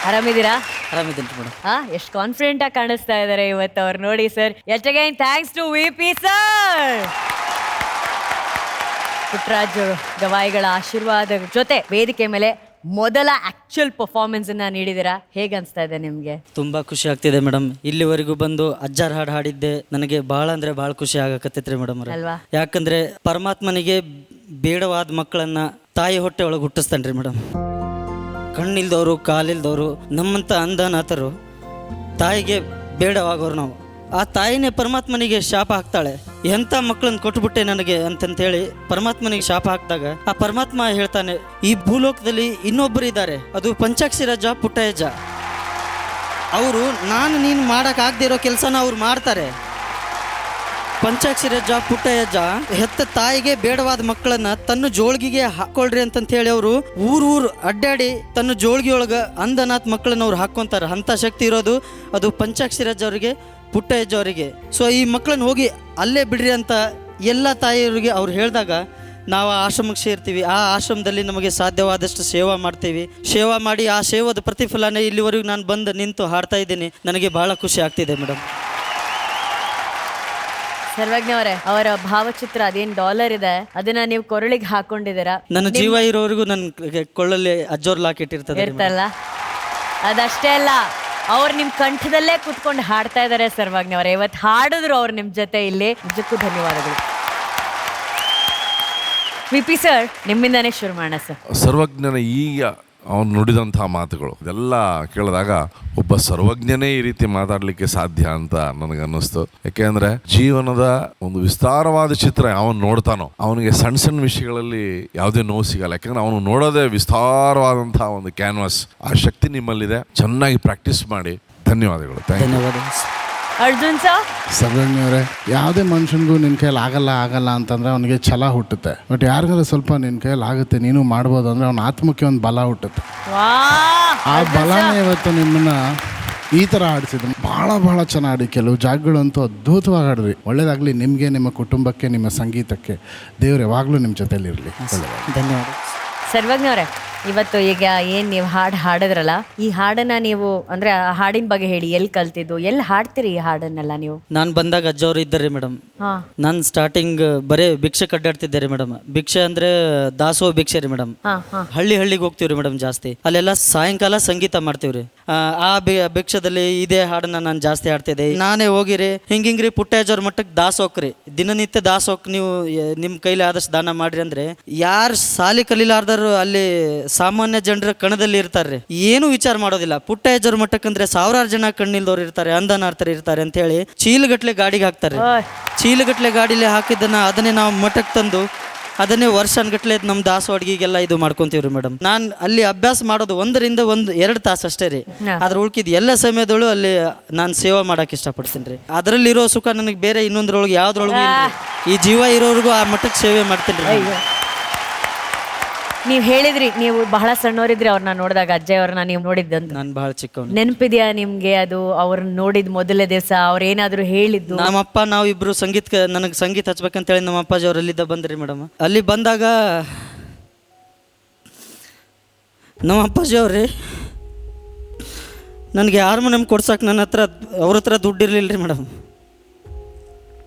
ಆರಾಮಿದ್ದೀರಾ? ಆರಾಮಿದ್ದೀನಿ madam. ಎಷ್ಟು confident ಆಗಿ ಕಾಣಿಸ್ತಾ ಇದ್ದಾರೆ ಇವತ್ತು ಅವ್ರು ನೋಡಿ sir. Yet again thanks to VP sir. Puttaraj ಗವಾಯಿಗಳ ಆಶೀರ್ವಾದ ಜೊತೆ ವೇದಿಕೆ ಮೇಲೆ ಮೊದಲ ಆಕ್ಚುಯಲ್ ಪರ್ಫಾರ್ಮೆನ್ಸ್ ಅನ್ನ ನೀಡಿದಿರಾ. ಹೇಗೆ ಅನ್ಸ್ತಾ ಇದೆ ನಿಮ್ಗೆ? ತುಂಬಾ ಖುಷಿ ಆಗ್ತಿದೆ ಮೇಡಮ್. ಇಲ್ಲಿವರೆಗೂ ಬಂದು ಅಜ್ಜಾರ್ ಹಾಡು ಹಾಡಿದ್ದೆ ನನಗೆ ಬಹಳ ಅಂದ್ರೆ ಬಹಳ ಖುಷಿ ಆಗಕತ್ತೈತ್ರಿ ಮೇಡಮ್. ಅಲ್ವಾ? ಯಾಕಂದ್ರೆ ಪರಮಾತ್ಮನಿಗೆ ಬೇಡವಾದ ಮಕ್ಕಳನ್ನ ತಾಯಿ ಹೊಟ್ಟೆ ಒಳಗೆ ಹುಟ್ಟಿಸ್ತಾನ್ರಿ ಮೇಡಮ್. ಕಣ್ಣಿಲ್ದವರು ಕಾಲಿಲ್ದವರು ನಮ್ಮಂತ ಅಂಧನಾಥರು ತಾಯಿಗೆ ಬೇಡವಾಗೋರು ನಾವು. ಆ ತಾಯಿನೇ ಪರಮಾತ್ಮನಿಗೆ ಶಾಪ ಹಾಕ್ತಾಳೆ. ಎಂಥ ಮಕ್ಕಳನ್ನ ಕೊಟ್ಬಿಟ್ಟೆ ನನಗೆ ಅಂತಂತೇಳಿ ಪರಮಾತ್ಮನಿಗೆ ಶಾಪ ಹಾಕಿದಾಗ ಆ ಪರಮಾತ್ಮ ಹೇಳ್ತಾನೆ, ಈ ಭೂಲೋಕದಲ್ಲಿ ಇನ್ನೊಬ್ಬರು ಇದ್ದಾರೆ, ಅದು ಪಂಚಾಕ್ಷರಜ್ಜ ಪುಟ್ಟಯ್ಯಜ್ಜ. ಅವರು ನೀನು ಮಾಡೋಕ್ಕಾಗದಿರೋ ಕೆಲಸನ ಅವ್ರು ಮಾಡ್ತಾರೆ. ಪಂಚಾಕ್ಷರಜ್ಜ ಪುಟ್ಟಯ್ಯಜ್ಜ ಹೆತ್ತ ತಾಯಿಗೆ ಬೇಡವಾದ ಮಕ್ಕಳನ್ನ ತನ್ನ ಜೋಳ್ಗಿಗೆ ಹಾಕೊಳ್ರಿ ಅಂತಂತೇಳಿ ಅವರು ಊರು ಅಡ್ಡಾಡಿ ತನ್ನ ಜೋಳ್ಗಿಯೊಳಗೆ ಅಂಧನಾಥ್ ಮಕ್ಕಳನ್ನ ಅವ್ರು ಹಾಕ್ಕೊಂತಾರೆ. ಅಂಥ ಶಕ್ತಿ ಇರೋದು ಅದು ಪಂಚಾಕ್ಷರಜ್ಜ ಅವರಿಗೆ, ಪುಟ್ಟಯ್ಯಜ್ಜ ಅವರಿಗೆ. ಸೊ ಈ ಮಕ್ಕಳನ್ನ ಹೋಗಿ ಅಲ್ಲೇ ಬಿಡ್ರಿ ಅಂತ ಎಲ್ಲ ತಾಯಿಯವರಿಗೆ ಅವ್ರು ಹೇಳಿದಾಗ ನಾವು ಆ ಆಶ್ರಮಕ್ಕೆ ಸೇರ್ತೀವಿ. ಆ ಆಶ್ರಮದಲ್ಲಿ ನಮಗೆ ಸಾಧ್ಯವಾದಷ್ಟು ಸೇವಾ ಮಾಡ್ತೀವಿ. ಸೇವಾ ಮಾಡಿ ಆ ಸೇವಾದ ಪ್ರತಿಫಲನೇ ಇಲ್ಲಿವರೆಗೂ ನಾನು ಬಂದು ನಿಂತು ಹಾಡ್ತಾ ಇದ್ದೀನಿ. ನನಗೆ ಬಹಳ ಖುಷಿ ಆಗ್ತಿದೆ ಮೇಡಮ್. ಸರ್ವಜ್ಞ ಅವರೇ, ಅವರ ಭಾವಚಿತ್ರ ಅದೇನ್ ಡಾಲರ್ ಇದೆ ಅದನ್ನ ನೀವು ಕೊರಳಿಗೆ ಹಾಕೊಂಡಿದ್ದೀರಾ. ನನ್ನ ಜೀವ ಇರೋವರೆಗೂ ನನ್ನ ಕೊಳ್ಳಲ್ಲಿ ಅಜ್ಜೋರ್ ಲಾಕ್ ಇರ್ತಲ್ಲ. ಅದಷ್ಟೇ ಅಲ್ಲ, ಅವ್ರು ನಿಮ್ ಕಂಠದಲ್ಲೇ ಕುತ್ಕೊಂಡು ಹಾಡ್ತಾ ಇದಾರೆ ಸರ್ವಜ್ಞ ಅವರೇ. ಇವತ್ತು ಹಾಡಿದ್ರು ಅವ್ರು ನಿಮ್ ಜೊತೆ ಇಲ್ಲಿ. ನಿಜಕ್ಕೂ ಧನ್ಯವಾದಗಳು. VP ಸರ್, ನಿಮ್ಮಿಂದಾನೇ ಶುರು ಮಾಡೋಣ ಸರ್. ಸರ್ವಜ್ಞನ ಈಗ ಅವನು ನುಡಿದಂತಹ ಮಾತುಗಳು ಇದೆಲ್ಲ ಕೇಳಿದಾಗ ಒಬ್ಬ ಸರ್ವಜ್ಞನೇ ಈ ರೀತಿ ಮಾತಾಡಲಿಕ್ಕೆ ಸಾಧ್ಯ ಅಂತ ನನಗನ್ನಿಸ್ತು. ಯಾಕೆಂದ್ರೆ ಜೀವನದ ಒಂದು ವಿಸ್ತಾರವಾದ ಚಿತ್ರ ಅವನು ನೋಡ್ತಾನೋ ಅವನಿಗೆ ಸಣ್ಣ ಸಣ್ಣ ವಿಷಯಗಳಲ್ಲಿ ಯಾವುದೇ ನೋವು ಸಿಗಲ್ಲ. ಯಾಕೆಂದ್ರೆ ಅವನು ನೋಡೋದೇ ವಿಸ್ತಾರವಾದಂತಹ ಒಂದು ಕ್ಯಾನ್ವಾಸ್. ಆ ಶಕ್ತಿ ನಿಮ್ಮಲ್ಲಿದೆ. ಚೆನ್ನಾಗಿ ಪ್ರಾಕ್ಟೀಸ್ ಮಾಡಿ. ಧನ್ಯವಾದಗಳು. ಧನ್ಯವಾದ. ಅರ್ಜುನ್ ಸರ್, ಸರ್ವಜ್ಞವರೇ, ಯಾವುದೇ ಮನುಷ್ಯನಿಗೂ ನಿನ್ನ ಕೈಯಲ್ಲಿ ಆಗಲ್ಲ ಅಂತಂದರೆ ಅವನಿಗೆ ಛಲ ಹುಟ್ಟುತ್ತೆ. ಬಟ್ ಯಾರಿಗಾರ ಸ್ವಲ್ಪ ನಿನ್ನ ಕೈಯಲ್ಲಿ ಆಗುತ್ತೆ, ನೀನು ಮಾಡ್ಬೋದು ಅಂದರೆ ಅವನ ಆತ್ಮಕ್ಕೆ ಒಂದು ಬಲ ಹುಟ್ಟುತ್ತೆ. ಆ ಬಲನೇ ಇವತ್ತು ನಿಮ್ಮನ್ನ ಈ ಥರ ಆಡಿಸಿದ್ರು. ಭಾಳ ಚೆನ್ನಾಗಿ ಕೆಲವು ಜಾಗಗಳಂತೂ ಅದ್ಭುತವಾಗಿ ಆಡಿದ್ರಿ. ಒಳ್ಳೇದಾಗಲಿ ನಿಮಗೆ, ನಿಮ್ಮ ಕುಟುಂಬಕ್ಕೆ, ನಿಮ್ಮ ಸಂಗೀತಕ್ಕೆ. ದೇವ್ರು ಯಾವಾಗಲೂ ನಿಮ್ಮ ಜೊತೆಲಿರಲಿ. ಧನ್ಯವಾದ. ಸರ್ವಜ್ಞ ಅವರೇ, ಇವತ್ತು ಈಗ ಏನ್ ನೀವು ಹಾಡಿದ್ರಲ್ಲ, ಈ ಹಾಡನ್ನ ನೀವು ಅಂದ್ರೆ ಆ ಹಾಡಿನ ಬಗ್ಗೆ ಹೇಳಿ. ಎಲ್ಲಿ ಕಲ್ತಿದ್ದು, ಎಲ್ಲಿ ಹಾಡ್ತೀರಿ ಈ ಹಾಡನ್ನೆಲ್ಲ ನೀವು? ನಾನು ಬಂದಾಗ ಅಜ್ಜವ್ರು ಇದ್ದಾರೆ ಮೇಡಮ್. ನಾನು ಸ್ಟಾರ್ಟಿಂಗ್ ಬರೇ ಭಿಕ್ಷೆ ಕಡ್ಡಾಡ್ತಿದ್ದೆ ಮೇಡಮ್. ಭಿಕ್ಷೆ ಅಂದ್ರೆ ದಾಸೋಹ ಭಿಕ್ಷೆ ರೀ ಮೇಡಮ್. ಹಳ್ಳಿಗೆ ಹೋಗ್ತೀವ್ರಿ ಮೇಡಮ್ ಜಾಸ್ತಿ. ಅಲ್ಲೆಲ್ಲ ಸಾಯಂಕಾಲ ಸಂಗೀತ ಮಾಡ್ತೀವ್ರಿ. ಆ ಭಿಕ್ಷದಲ್ಲಿ ಇದೇ ಹಾಡನ್ನ ನಾನು ಜಾಸ್ತಿ ಹಾಡ್ತಿದ್ದೆ. ನಾನೇ ಹೋಗಿರಿ ಹಿಂಗಿಂಗ್ರಿ ಪುಟ್ಟಯ್ಯಜ್ಜವ್ರ ಮಟ್ಟಕ್ಕೆ ದಾಸೋಕ್ರಿ. ದಿನನಿತ್ಯ ದಾಸೋಕ್ ನೀವು ನಿಮ್ಮ ಕೈಲಿ ಆದಷ್ಟು ದಾನ ಮಾಡ್ರಿ ಅಂದ್ರೆ ಯಾರು ಸಾಲಿ ಕಲೀಲಾರ್ದರು ಅಲ್ಲಿ ಸಾಮಾನ್ಯ ಜನರ ಕಣದಲ್ಲಿ ಇರ್ತಾರೆ. ಏನು ವಿಚಾರ ಮಾಡೋದಿಲ್ಲ. ಪುಟ್ಟಯ್ಯಜ್ಜವ್ರ ಮಟ್ಟಕ್ಕಂದ್ರೆ ಸಾವಿರಾರು ಜನ ಕಣ್ಣಿಲ್ದವ್ರು ಇರ್ತಾರೆ, ಅಂಧನಾರ್ಥರು ಇರ್ತಾರೆ ಅಂತ ಹೇಳಿ ಚೀಲಗಟ್ಲೆ ಗಾಡಿಗೆ ಹಾಕ್ತಾರೆ. ಚೀಲಗಟ್ಲೆ ಗಾಡಿಲಿ ಹಾಕಿದ್ದನ್ನ ಅದನ್ನೇ ನಾವು ಮಠಕ್ಕೆ ತಂದು ಅದನ್ನೇ ವರ್ಷನ್ಗಟ್ಲೆ ನಮ್ಮ ದಾಸವಾಡಿಗೆಲ್ಲ ಇದು ಮಾಡ್ಕೊಂತೀವ್ರಿ ಮೇಡಮ್. ನಾನು ಅಲ್ಲಿ ಅಭ್ಯಾಸ ಮಾಡೋದು 1-2 ತಾಸು ಅಷ್ಟೇ ರೀ. ಅದ್ರ ಉಳ್ಕಿದ್ ಎಲ್ಲ ಸಮಯದೊಳು ಅಲ್ಲಿ ನಾನು ಸೇವೆ ಮಾಡಕ್ಕೆ ಇಷ್ಟಪಡ್ತೀನಿ ರೀ. ಅದರಲ್ಲಿರೋ ಸುಖ ನನಗೆ ಬೇರೆ ಇನ್ನೊಂದ್ರೊಳಗೆ ಯಾವ್ದ್ರೊಳಗೆ ಈ ಜೀವ ಇರೋರ್ಗು ಆ ಮಟ್ಟಕ್ಕೆ ಸೇವೆ ಮಾಡ್ತೀನಿ ರೀ. ನೀವ್ ಹೇಳಿದ್ರಿ ನೀವು ಬಹಳ ಸಣ್ಣವರಿದ್ರಿ ಅವ್ರನ್ನ ನೋಡಿದಾಗ, ಅಜ್ಜಯ್ ಅವ್ರನ್ನ ನೀವು ನೋಡಿದ್ದಂತ. ನಾನು ಬಹಳ ಚಿಕ್ಕವನು. ನೆನಪಿದ್ಯಾ ನಿಮ್ಗೆ ಅದು? ಅವ್ರನ್ನ ನೋಡಿದ್ ಮೊದಲನೇ ದಿವಸ ಅವ್ರ ಏನಾದ್ರು ಹೇಳಿದ್ದು? ನಮ್ಮಪ್ಪ ನಾವು ಇಬ್ರು ನನಗೆ ಸಂಗೀತ ಹಚ್ಬೇಕಂತೇಳಿ ನಮ್ಮ ಅಪ್ಪಾಜಿ ಅವ್ರು ಅಲ್ಲಿದ್ದ ಬಂದ್ರಿ ಮೇಡಮ್. ಅಲ್ಲಿ ಬಂದಾಗ ನಮ್ಮ ಅಪ್ಪಾಜಿ ಅವ್ರಿ ನನಗೆ ಹಾರ್ಮೋನಿಯಂ ಕೊಡ್ಸಕ್ಕೆ ಅವ್ರ ಹತ್ರ ದುಡ್ಡು ಇರಲಿಲ್ಲ ರೀ ಮೇಡಮ್.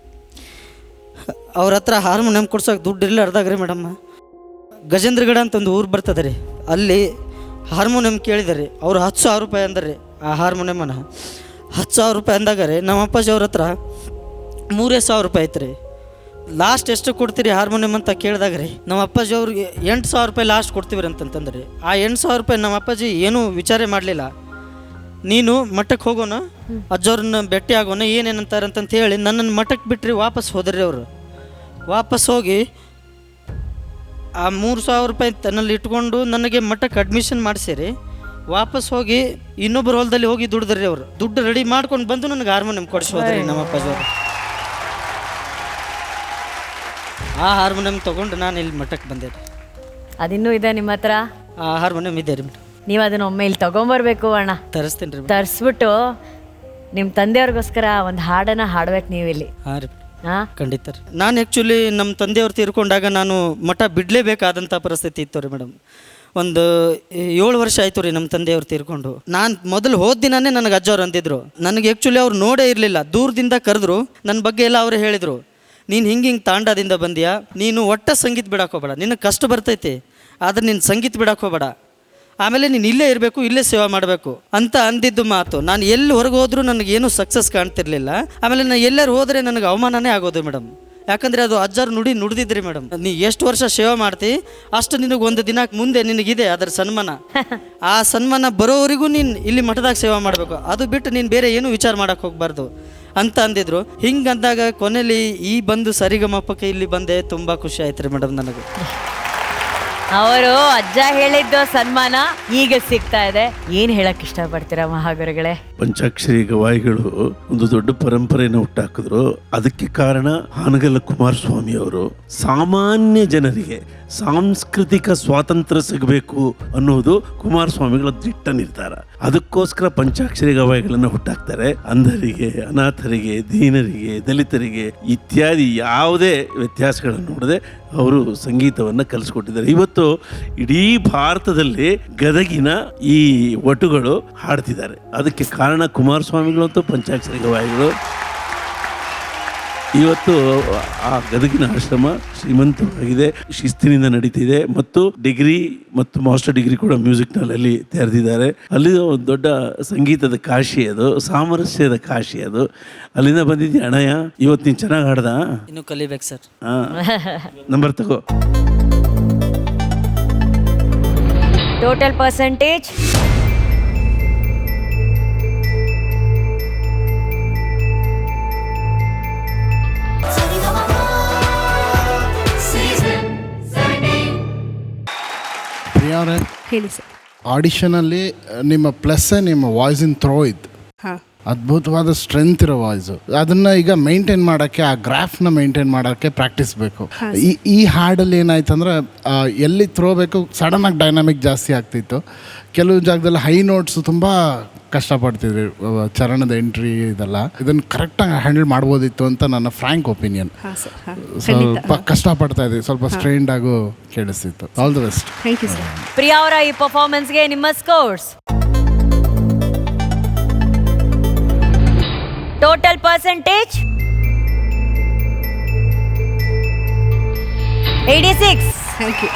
ಅವ್ರ ಹತ್ರ ಹಾರ್ಮೋನಿಯಂ ಕೊಡ್ಸಕ್ಕೆ ದುಡ್ಡು ಇರಲಾರ್ದಾಗ ರೀ ಮೇಡಮ್, ಗಜೇಂದ್ರಗಡ ಅಂತ ಒಂದು ಊರು ಬರ್ತದೆ ರೀ, ಅಲ್ಲಿ ಹಾರ್ಮೋನಿಯಂ ಕೇಳಿದಾರೆ. ಅವ್ರು 10,000 ರೂಪಾಯಿ ಅಂದ್ರಿ. ಆ ಹಾರ್ಮೋನಿಯಮನ 10,000 ರೂಪಾಯಿ ಅಂದಾಗ ರೀ ನಮ್ಮ ಅಪ್ಪಾಜಿ ಅವ್ರ ಹತ್ರ 3,000 ರೂಪಾಯಿ ಐತೆ ರೀ. ಲಾಸ್ಟ್ ಎಷ್ಟು ಕೊಡ್ತೀರಿ ಹಾರ್ಮೋನಿಯಂ ಅಂತ ಕೇಳಿದಾಗ ರೀ ನಮ್ಮ ಅಪ್ಪಾಜಿ ಅವ್ರಿಗೆ 8,000 ರೂಪಾಯಿ ಲಾಸ್ಟ್ ಕೊಡ್ತೀವಿ ಅಂತಂತಂದ್ರಿ. ಆ 8,000 ರೂಪಾಯಿ ನಮ್ಮ ಅಪ್ಪಾಜಿ ಏನೂ ವಿಚಾರ ಮಾಡಲಿಲ್ಲ. ನೀನು ಮಠಕ್ಕೆ ಹೋಗೋಣ, ಅಜ್ಜವ್ರನ್ನ ಭೇಟಿ ಆಗೋಣ, ಏನೇನಂತಾರಂತಂತ ಹೇಳಿ ನನ್ನನ್ನು ಮಠಕ್ಕೆ ಬಿಟ್ಟರೆ ವಾಪಸ್ ಹೋದ್ರಿ. ಅವರು ವಾಪಸ್ ಹೋಗಿ ಆ 3,000 ರೂಪಾಯಿ ತನ್ನಲ್ಲಿ ಇಟ್ಕೊಂಡು ನನಗೆ ಮಠಕ್ಕೆ ಅಡ್ಮಿಷನ್ ಮಾಡಿಸಿರಿ. ವಾಪಸ್ ಹೋಗಿ ಇನ್ನೊಬ್ಬರು ಹೊಲದಲ್ಲಿ ಹೋಗಿ ದುಡ್ದ್ರಿ. ಅವರು ದುಡ್ಡು ರೆಡಿ ಮಾಡ್ಕೊಂಡು ಬಂದು ನನಗೆ ಹಾರ್ಮೋನಿಯಂ ಕೊಡಿಸೋದ್ರಿ ನಮ್ಮ ಅಪ್ಪಾಜಿಯವರು. ಆ ಹಾರ್ಮೋನಿಯಂ ತೊಗೊಂಡು ನಾನು ಇಲ್ಲಿ ಮಠಕ್ಕೆ ಬಂದೆ ರೀ. ಅದಿನ್ನೂ ಇದೆ ನಿಮ್ಮ ಹತ್ರ? ಆ ಹಾರ್ಮೋನಿಯಂ ಇದೆ ರೀ ಮೇಡಮ್. ನೀವು ಅದನ್ನ ಒಮ್ಮೆ ಇಲ್ಲಿ ತಗೊಂಬರ್ಬೇಕು ಅಣ್ಣ. ತರಿಸ್ತೀನಿ ರೀ. ತರಿಸ್ಬಿಟ್ಟು ನಿಮ್ಮ ತಂದೆಯವ್ರಿಗೋಸ್ಕರ ಒಂದು ಹಾಡನ್ನ ಹಾಡ್ಬೇಕು ನೀವು ಇಲ್ಲಿ. ಹಾಂ ರೀ, ಖಂಡಿತ ರೀ. ನಾನು ಆ್ಯಕ್ಚುಲಿ ನಮ್ಮ ತಂದೆಯವ್ರು ತೀರ್ಕೊಂಡಾಗ ನಾನು ಮಠ ಬಿಡಲೇಬೇಕಾದಂಥ ಪರಿಸ್ಥಿತಿ ಇತ್ತು ರೀ ಮೇಡಮ್. ಒಂದು 7 ವರ್ಷ ಆಯ್ತು ರೀ ನಮ್ಮ ತಂದೆಯವ್ರು ತೀರ್ಕೊಂಡು. ನಾನು ಮೊದಲು ಹೋದ ದಿನಾನೇ ನನಗೆ ಅಜ್ಜವ್ರು ಅಂದಿದ್ರು. ನನಗೆ ಆ್ಯಕ್ಚುಲಿ ಅವ್ರು ನೋಡೇ ಇರಲಿಲ್ಲ, ದೂರದಿಂದ ಕರೆದ್ರು. ನನ್ನ ಬಗ್ಗೆ ಎಲ್ಲ ಅವರು ಹೇಳಿದರು, ನೀನು ಹಿಂಗೆ ತಾಂಡದಿಂದ ಬಂದ್ಯಾ, ನೀನು ಒಟ್ಟ ಸಂಗೀತ ಬಿಡಕ್ಕೆ ಹೋಗಬೇಡ, ನಿನಗೆ ಕಷ್ಟ ಬರ್ತೈತಿ, ಆದರೆ ನೀನು ಸಂಗೀತ ಬಿಡಕ್ಕೆ ಹೋಗಬೇಡ, ಆಮೇಲೆ ನೀನು ಇಲ್ಲೇ ಇರಬೇಕು, ಇಲ್ಲೇ ಸೇವೆ ಮಾಡಬೇಕು ಅಂತ ಅಂದಿದ್ದು ಮಾತು. ನಾನು ಎಲ್ಲಿ ಹೊರಗೆ ಹೋದರೂ ನನಗೇನು ಸಕ್ಸಸ್ ಕಾಣ್ತಿರ್ಲಿಲ್ಲ. ಆಮೇಲೆ ನಾನು ಎಲ್ಲರೂ ಹೋದರೆ ನನಗೆ ಅವಮಾನನೇ ಆಗೋದು ಮೇಡಮ್. ಯಾಕಂದರೆ ಅದು ಅಜ್ಜರು ನುಡಿದಿದ್ರಿ ಮೇಡಮ್, ನೀ ಎಷ್ಟು ವರ್ಷ ಸೇವೆ ಮಾಡ್ತಿ ಅಷ್ಟು ನಿನಗೆ ಒಂದು ದಿನ ಮುಂದೆ ನಿನಗಿದೆ ಅದರ ಸನ್ಮಾನ. ಆ ಸನ್ಮಾನ ಬರೋವರೆಗೂ ನೀನು ಇಲ್ಲಿ ಮಠದಾಗ ಸೇವೆ ಮಾಡಬೇಕು, ಅದು ಬಿಟ್ಟು ನೀನು ಬೇರೆ ಏನು ವಿಚಾರ ಮಾಡೋಕ್ಕೆ ಹೋಗಬಾರ್ದು ಅಂತ ಅಂದಿದ್ರು. ಹಿಂಗೆ ಅಂದಾಗ ಕೊನೆಯಲ್ಲಿ ಈ ಬಂದು ಸರಿಗಮಪಕ್ಕೆ ಇಲ್ಲಿ ಬಂದೆ. ತುಂಬ ಖುಷಿ ಆಯ್ತು ರೀ ಮೇಡಮ್ ನನಗೆ. ಅವರು ಅಜ್ಜ ಹೇಳಿದ್ದು ಸನ್ಮಾನ ಈಗ ಸಿಗ್ತಾ ಇದೆ. ಏನ್ ಹೇಳಕ್ ಇಷ್ಟಪಡ್ತೀರಾ ಮಹಾಗುರುಗಳೇ? ಪಂಚಾಕ್ಷರಿ ಗವಾಯಿಗಳು ಒಂದು ದೊಡ್ಡ ಪರಂಪರೆಯನ್ನು ಹುಟ್ಟಾಕಿದ್ರು. ಅದಕ್ಕೆ ಕಾರಣ ಹಾನಗಲ್ಲ ಕುಮಾರಸ್ವಾಮಿ ಅವರು. ಸಾಮಾನ್ಯ ಜನರಿಗೆ ಸಾಂಸ್ಕೃತಿಕ ಸ್ವಾತಂತ್ರ್ಯ ಸಿಗಬೇಕು ಅನ್ನೋದು ಕುಮಾರಸ್ವಾಮಿಗಳ ದಿಟ್ಟ ನಿರ್ಧಾರ. ಅದಕ್ಕೋಸ್ಕರ ಪಂಚಾಕ್ಷರಿ ಗವಾಯಿಗಳನ್ನು ಹುಟ್ಟಾಕ್ತಾರೆ. ಅಂಧರಿಗೆ, ಅನಾಥರಿಗೆ, ದೀನರಿಗೆ, ದಲಿತರಿಗೆ ಇತ್ಯಾದಿ ಯಾವುದೇ ವ್ಯತ್ಯಾಸಗಳನ್ನು ನೋಡದೆ ಅವರು ಸಂಗೀತವನ್ನು ಕಲಿಸ್ಕೊಟ್ಟಿದ್ದಾರೆ. ಇವತ್ತು ಇಡೀ ಭಾರತದಲ್ಲಿ ಗದಗಿನ ಈ ಒಟುಗಳು ಹಾಡ್ತಿದ್ದಾರೆ. ಅದಕ್ಕೆ ಕಾರಣ ಕುಮಾರಸ್ವಾಮಿಗಳು ಮತ್ತು ಪಂಚಾಕ್ಷರಿ ಗವಾಯಿಗಳು. ಇವತ್ತು ಆ ಗದಗಿನ ಆಶ್ರಮ ಶ್ರೀಮಂತವಾಗಿದೆ, ಶಿಸ್ತಿನಿಂದ ನಡೀತಿದೆ ಮತ್ತು ಡಿಗ್ರಿ ಮತ್ತು ಮಾಸ್ಟರ್ ಡಿಗ್ರಿ ಕೂಡ ಮ್ಯೂಸಿಕ್ನಲ್ಲಿ ತೆರೆದಿದ್ದಾರೆ. ಅಲ್ಲಿ ಒಂದು ದೊಡ್ಡ ಸಂಗೀತದ ಕಾಶಿ, ಅದು ಸಾಮರಸ್ಯದ ಕಾಶಿ. ಅದು ಅಲ್ಲಿಂದ ಬಂದಿದ್ದೆ ಅಣ್ಣಯ್ಯ. ಇವತ್ತು ನೀನು ಚೆನ್ನಾಗಿ ಹಾಡ್ದ, ಇನ್ನು ಕಲಿಬೇಕು ಸರ್. ನಂಬರ್ ತಗೋ. ಟೋಟಲ್ ಪರ್ಸೆಂಟೇಜ್ ಪ್ರಿಯಾ ಅವರೇ, ಹೇಳಿ ಸರ್. ಆಡಿಷನಲ್ಲಿ ನಿಮ್ಮ ಪ್ಲಸ್ಸೇ ನಿಮ್ಮ ವಾಯ್ಸಿನ ಥ್ರೋ ಇತ್ತು. ಅದ್ಭುತವಾದ ಸ್ಟ್ರೆಂತ್ ಇರೋ ವಾಯ್ಸು. ಅದನ್ನ ಈಗ ಮೇಂಟೈನ್ ಮಾಡೋಕ್ಕೆ, ಆ ಗ್ರಾಫ್ನ ಮೇಂಟೈನ್ ಮಾಡೋಕ್ಕೆ ಪ್ರಾಕ್ಟೀಸ್ ಬೇಕು. ಈ ಹಾಡಲ್ಲಿ ಏನಾಯ್ತು ಅಂದ್ರೆ ಎಲ್ಲಿ ಥ್ರೋ ಬೇಕು ಸಡನ್ನಾಗಿ ಡೈನಾಮಿಕ್ ಜಾಸ್ತಿ ಆಗ್ತಿತ್ತು. ಕೆಲವು ಜಾಗದಲ್ಲಿ ಹೈ ನೋಟ್ಸು ತುಂಬ ಕಷ್ಟಪಡ್ತಿದ್ರಿ, ಚರಣದ ಎಂಟ್ರಿ ಇದೆಲ್ಲ. ಇದನ್ನು ಕರೆಕ್ಟಾಗಿ ಹ್ಯಾಂಡಲ್ ಮಾಡ್ಬೋದಿತ್ತು ಅಂತ ನನ್ನ ಫ್ರ್ಯಾಂಕ್ ಒಪಿನಿಯನ್. ಸ್ವಲ್ಪ ಕಷ್ಟಪಡ್ತಾ ಇದ್ವಿ, ಸ್ವಲ್ಪ ಸ್ಟ್ರೈನ್ಡ್ ಆಗು ಕೇಳಿಸ್ತಿತ್ತು. All the best. Thank you sir. Priya ಅವರ ಈ ಪರ್ಫಾರ್ಮೆನ್ಸ್ಗೆ ನಿಮ್ಮ scores. Total percentage 86. Thank you.